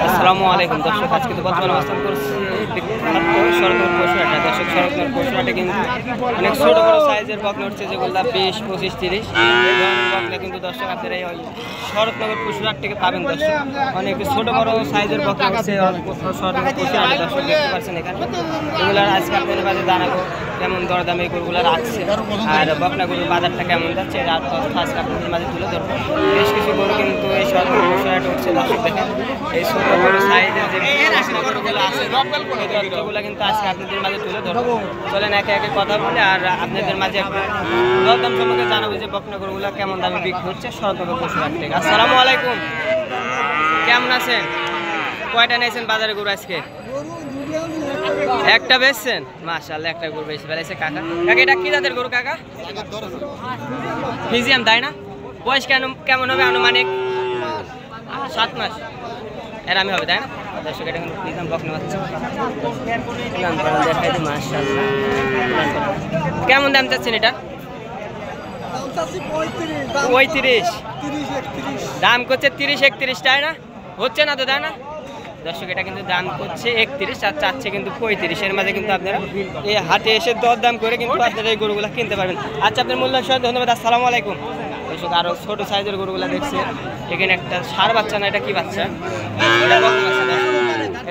আসসালামু আলাইকুম দর্শক, আজকে তো বর্তমানে অবস্থান করছি বিখ্যাত সড়কের পশুহাটে। দর্শক, সড়কের পশুহাটে কিন্তু অনেক ছোট বড় সাইজের বকনা উঠছে, যেগুলো 20, 25, 30 এই ধরনের বকনা কিন্তু দর্শক আপনারা এই শরৎনগর পশুহাট থেকে পাবেন। দর্শক, অনেক ছোট বড় সাইজের বকনা উঠছে শরৎনগর পশুহাটে। দর্শক দেখতে পাচ্ছেন এখানে এগুলার আজকে আপনাদের মাঝে জানাবো কেমন দরদাম এই গরুগুলো রাখছে আর বকনা গরুর বাজারটা কেমন যাচ্ছে এর তথ্য আজকে আপনাদের মাঝে তুলে ধরবো। বেশ কিছু গরু কিন্তু এই শরৎনগর পশুহাটে উঠছে। দর্শক দেখেন এই ছোট বড় সাইজের যে গরুগুলো আছে তথ্যগুলো কিন্তু আজকে আপনাদের মাঝে তুলে ধরবো। চলেন একে একে কথা বলে আর আপনাদের মাঝে একটা দরদাম সম্পর্কে জানাবো যে বকনা গরুগুলো কেমন দামে বিক্রি হচ্ছে শরৎনগর পশুহাট থেকে। আসসালামু আলাইকুম, কেমন আছেন? কয়টা নিয়েছেন বাজারে গরু আজকে? একটা বেচছেন? মাশাআল্লাহ, একটা গরু বেশি ফেলেছে কাকা। কাকা এটা কি জাতের গরু কাকা? ফিজিয়াম, তাই না? বয়স কেমন হবে আনুমানিক? 7 মাস এর আমি হবে, তাই না? দর্শক, এটা কিন্তু ফিজিয়াম বকনা বাচ্চা। দেখাই দিই, মাশাআল্লাহ। কেমন দাম চাচ্ছেন এটা? 35 দাম করছে, 30-31, তাই না? হচ্ছে না তো, তাই না? দর্শক, এটা কিন্তু দাম করছে 31 আর চাচ্ছে কিন্তু 35। এর মাঝে কিন্তু আপনারা এই হাটে এসে দরদাম করে কিন্তু আপনারা এই গরুগুলো কিনতে পারবেন। আচ্ছা, আপনার মূল্যায়ন সহ ধন্যবাদ। আসসালামু আলাইকুম। দর্শক, আরও ছোট সাইজের গরুগুলো দেখছে। এখানে একটা ষাঁড় বাচ্চা, না এটা কি বাচ্চা? এটা বকন বাচ্চা,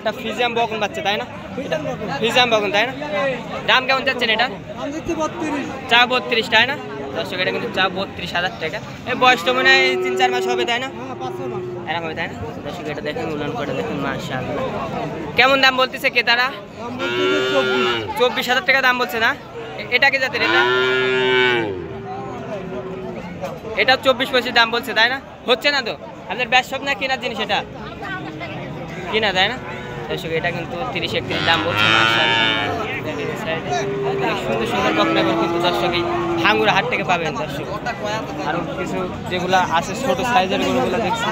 এটা ফিজিয়াম বকন বাচ্চা, তাই না? এটা ফিজিয়াম বকন, তাই না? দাম কেমন যাচ্ছেন এটা? চা 32, তাই না? দর্শক, এটা কিন্তু চা 32,000 টাকা। এই বয়স তো মনে হয় 3-4 মাস হবে, তাই না? এরকম হবে, তাই না? দর্শক, এটা দেখেন, উলান করে দেখেন, মাশাআল্লাহ। কেমন দাম বলতেছে ক্রেতারা? 24,000 টাকা দাম বলছে, না? এটা কি জাতের? এটা 24-25 দাম বলছে, তাই না? হচ্ছে না তো? আপনার ব্যবসা না কেনার জিনিস, এটা কিনা, তাই না? দর্শক, এটা কিন্তু 30-31 দাম বলছে, মাশাআল্লাহ। সুন্দর সুন্দর বকনা গরু কিন্তু দর্শক এই ভাঙ্গুরা হাট থেকে পাবেন। দর্শক, আরো কিছু যেগুলো আছে ছোট সাইজের গরুগুলো দেখছি,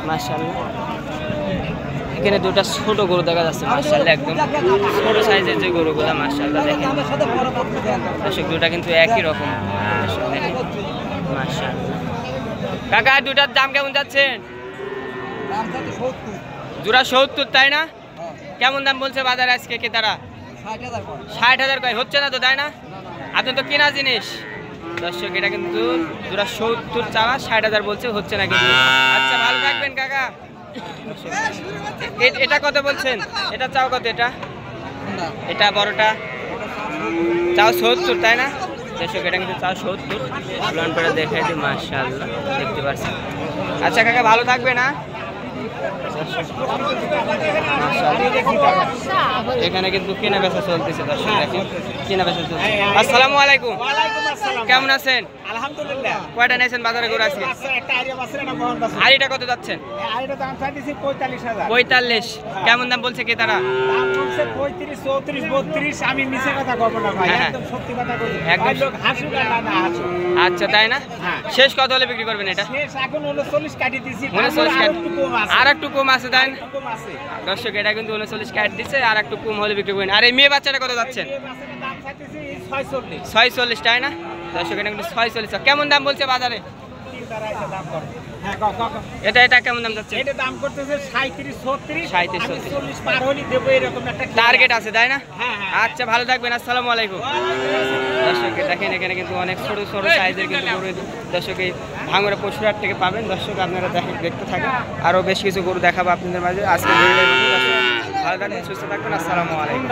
মাশাআল্লাহ। এখানে দুটা ছোট গরু দেখা যাচ্ছে, মাশাআল্লাহ, একদম ছোট সাইজের যে গরুগুলো, মাশাআল্লাহ দেখেন। দর্শক, দুটা কিন্তু একই রকম, মাশাআল্লাহ। কাকা, দুটার দাম কেমন যাচ্ছেন? জোড়া 70, তাই না? কেমন দাম বলছে বাজারে আজকে ক্রেতারা? 60,000 কয়? হচ্ছে না তো, তাই না? আপনি তো কেনা জিনিস। দর্শক, এটা কিন্তু জোড়া 70 চাওয়া, 60,000 বলছে, হচ্ছে না কিন্তু। আচ্ছা, ভালো থাকবেন কাকা। এটা কত বলছেন? এটা চাও কত? এটা বড়টা চাও 70, তাই না? দর্শক, এটা কিন্তু চাও 70। প্লান করে দেখাই দিই, মাশাআল্লাহ, দেখতে পাচ্ছেন। আচ্ছা কাকা, ভালো থাকবে না? এখানে কিন্তু কেনা বেচা চলতেছে। দর্শক দেখেন, কেনা বেচা চলছে। আসসালামু আলাইকুম, কেমন আছেন? আলহামদুলিল্লাহ। কয়টা নিয়েছেন বাজারে গরু আজকে? আড়িটা কত যাচ্ছেন? 45। কেমন দাম বলছে কে তারা? 35, 34, 32। আমি মিছে কথা বলবো না ভাই, একদম সত্যি কথা বলি। একদম লোক হাসুক আর না হাসুক। আচ্ছা, তাই না? শেষ কত হলে বিক্রি করবেন এটা? শেষ এখন 39 কাটি দিছি। 39 কাটি, আর একটু কম আছে, তাই না? কম আছে। দর্শক, এটা কিন্তু 39 কাটি দিচ্ছে, আর একটু কম হলে বিক্রি করবেন। আর এই মেয়ে বাচ্চাটা কত যাচ্ছেন? দাম চাইতেছি 46। 46, তাই না? দর্শক, এটা কিন্তু 46। কেমন দাম বলছে বাজারে? এটা কেমন দাম যাচ্ছে? এটা দাম করতেছে 37, 36। 37, 40 পার হলি দেব, এরকম একটা টার্গেট আছে, তাই না? হ্যাঁ। আচ্ছা, ভালো থাকবেন। আসসালামু আলাইকুম। দর্শক, দেখেন এখানে কিন্তু অনেক ছোট ছোট সাইজের কিন্তু গরু দর্শক এই ভাঙ্গুরা পশুহাট থেকে পাবেন। দর্শক, আপনারা দেখতে থাকেন, আরো বেশ কিছু গরু দেখাবো আপনাদের মাঝে আজকে। ভালো থাকবেন, সুস্থ থাকবেন। আসসালামু আলাইকুম।